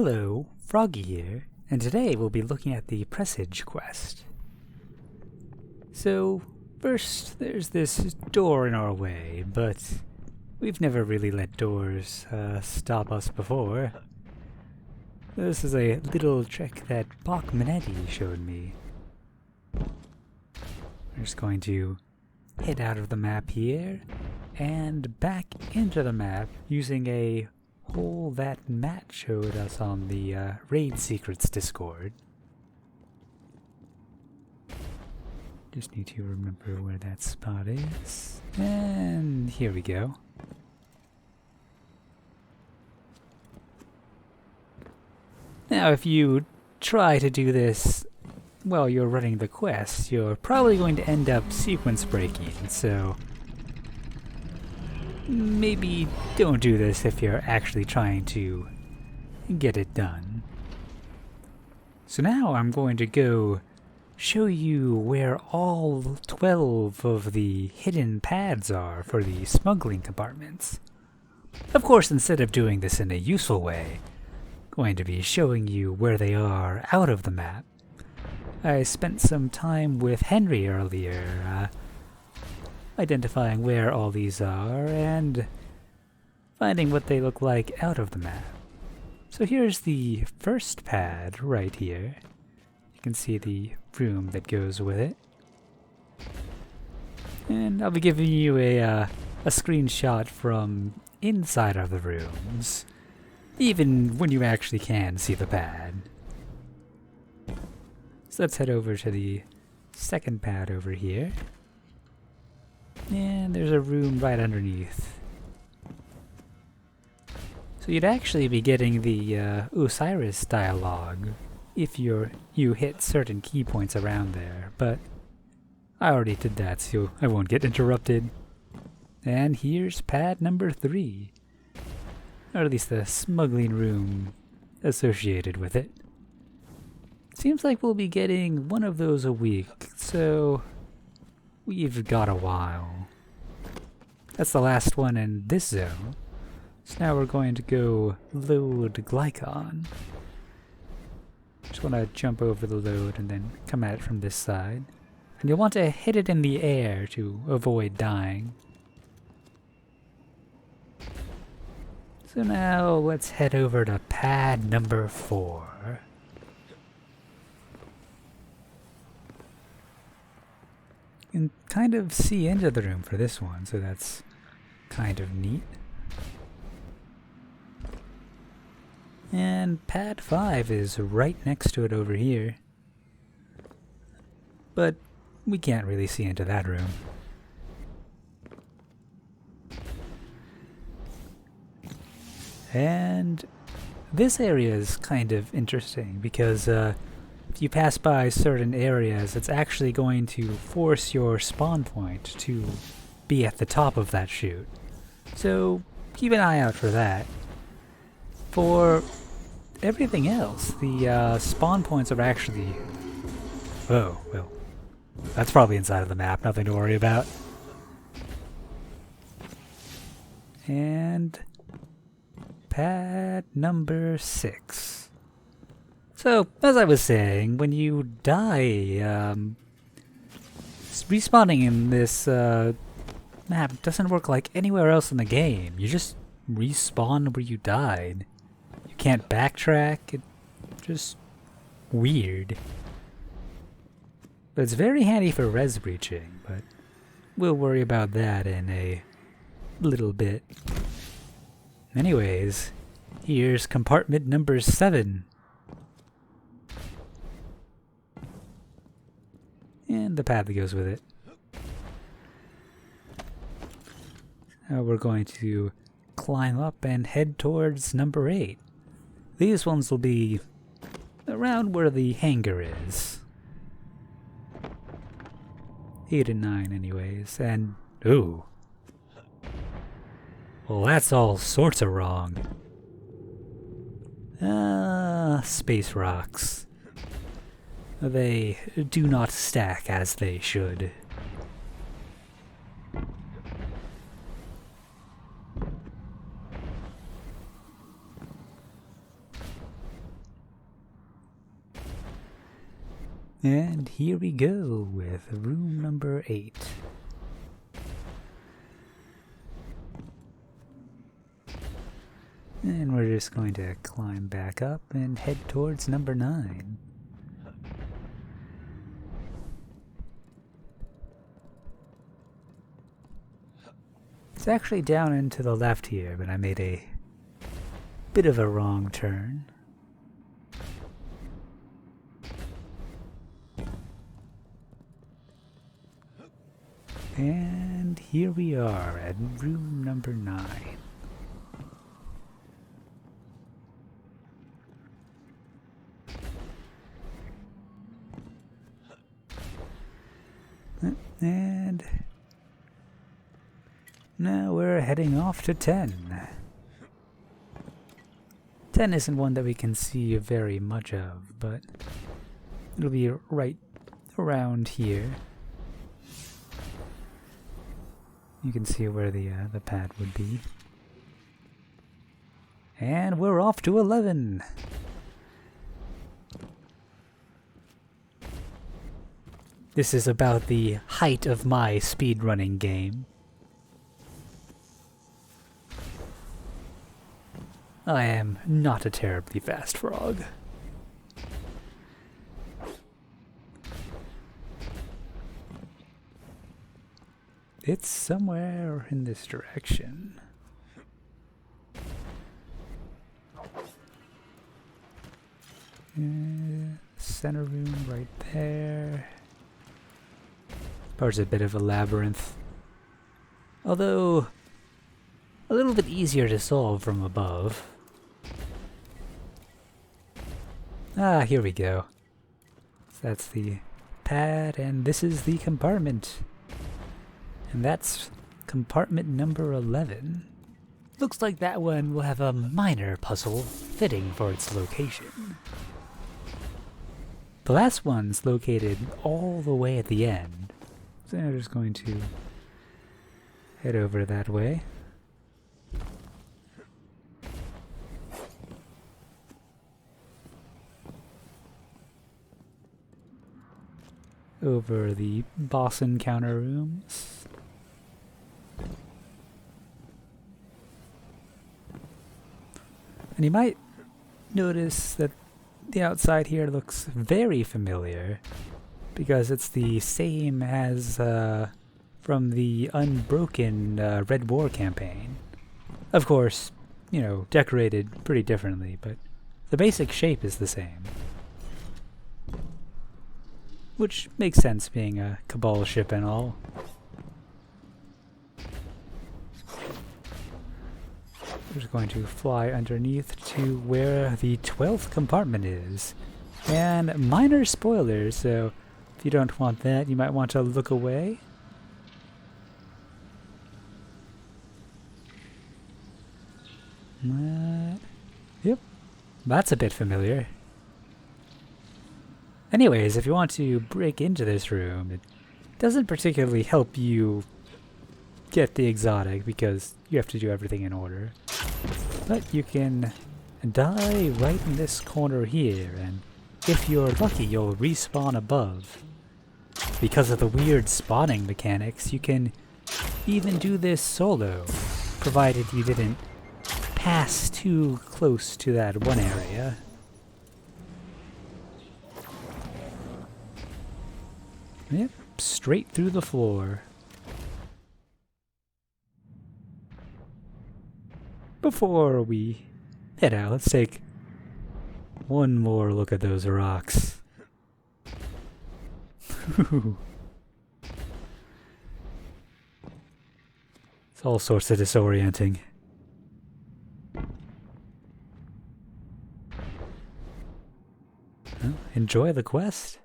Hello, Froggy here, and today we'll be looking at the Presage Quest. So, first there's this door in our way, but we've never really let doors stop us before. This is a little trick that Bachmanetti showed me. We're just going to head out of the map here, and back into the map using a hole that Matt showed us on the Raid Secrets Discord. Just need to remember where that spot is. And here we go. Now if you try to do this while you're running the quest, you're probably going to end up sequence breaking, so maybe don't do this if you're actually trying to get it done. So now I'm going to go show you where all 12 of the hidden pads are for the smuggling compartments. Of course, instead of doing this in a useful way, I'm going to be showing you where they are out of the map. I spent some time with Henry earlier, identifying where all these are and finding what they look like out of the map. So here's the first pad right here. You can see the room that goes with it. And I'll be giving you a screenshot from inside of the rooms, even when you actually can see the pad. So let's head over to the second pad over here. And there's a room right underneath. So you'd actually be getting the Osiris dialogue if you hit certain key points around there, but I already did that, so I won't get interrupted. And here's pad number 3. Or at least the smuggling room associated with it. Seems like we'll be getting one of those a week, so we've got a while. That's the last one in this zone. So now we're going to go load Glykon. Just want to jump over the load and then come at it from this side. And you'll want to hit it in the air to avoid dying. So now let's head over to pad number 4. You can kind of see into the room for this one, so that's kind of neat. And pad 5 is right next to it over here. But we can't really see into that room. And this area is kind of interesting because if you pass by certain areas, it's actually going to force your spawn point to be at the top of that chute. So keep an eye out for that. For everything else, the spawn points are actually... Oh, well, that's probably inside of the map, nothing to worry about. And pad number 6. So, as I was saying, when you die, respawning in this map doesn't work like anywhere else in the game. You just respawn where you died. You can't backtrack. It's just weird. But it's very handy for res breaching, but we'll worry about that in a little bit. Anyways, here's compartment number 7. And the path that goes with it. Now we're going to climb up and head towards number 8. These ones will be around where the hangar is. 8 and 9 anyways, and ooh. Well, that's all sorts of wrong. Space rocks. They do not stack as they should. And here we go with room number 8. And we're just going to climb back up and head towards number 9. It's actually down and to the left here, but I made a bit of a wrong turn. And here we are at room number 9. And now we're heading off to 10. 10 isn't one that we can see very much of, but it'll be right around here. You can see where the pad would be. And we're off to 11. This is about the height of my speedrunning game. I am not a terribly fast frog. It's somewhere in this direction. Center room right there. Part's a bit of a labyrinth. Although a little bit easier to solve from above. Ah, here we go. So that's the pad, and this is the compartment. And that's compartment number 11. Looks like that one will have a minor puzzle fitting for its location. The last one's located all the way at the end. So I'm just going to head over that way. Over the boss encounter rooms. And you might notice that the outside here looks very familiar, because it's the same as from the Unbroken Red War campaign. Of course, you know, decorated pretty differently, but the basic shape is the same. Which makes sense, being a Cabal ship and all. We're just going to fly underneath to where the 12th compartment is. And minor spoilers, so if you don't want that, you might want to look away. Yep, that's a bit familiar. Anyways, if you want to break into this room, it doesn't particularly help you get the exotic because you have to do everything in order. But you can die right in this corner here, and if you're lucky, you'll respawn above. Because of the weird spawning mechanics, you can even do this solo, provided you didn't pass too close to that one area. Yep, straight through the floor. Before we head out, let's take one more look at those rocks. It's all sorts of disorienting. Well, enjoy the quest.